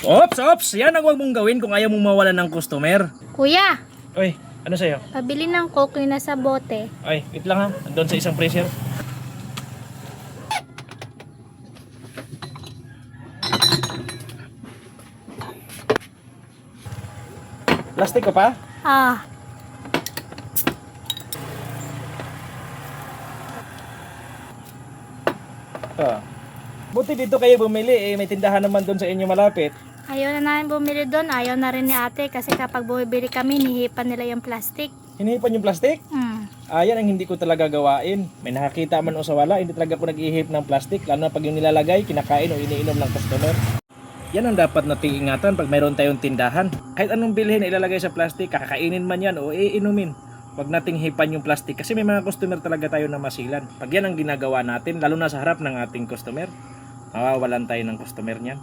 Ops! Yan ang huwag mong gawin kung ayaw mong mawalan ng customer. Kuya, Oy, ano sa'yo? pabili ng coke yung nasa bote. Ay, wait lang ha. Andun sa isang freezer. Plastic ko pa? Ah, Oo. Buti dito kayo bumili may tindahan naman doon sa inyo malapit. ayaw na namin bumili doon. Ayaw na rin ni ate kasi kapag bumibili kami, nihipan nila yung plastic. Hinihipan yung plastic? Hmm. Yan ang hindi ko talaga gawain. May nakakita man o sa wala, hindi talaga ako nag-ihip ng plastic. Lalo na pag yung nilalagay, kinakain o iniinom ng customer. Yan ang dapat nating ingatan pag mayroon tayong tindahan. Kahit anong bilhin ilalagay sa plastic, kakakainin man yan o iinumin. Huwag nating hipan yung plastic kasi may mga customer talaga tayo na masilan. Pag yan ang ginagawa natin, lalo na sa harap ng ating customer, mawawalan tayo ng customer niyan.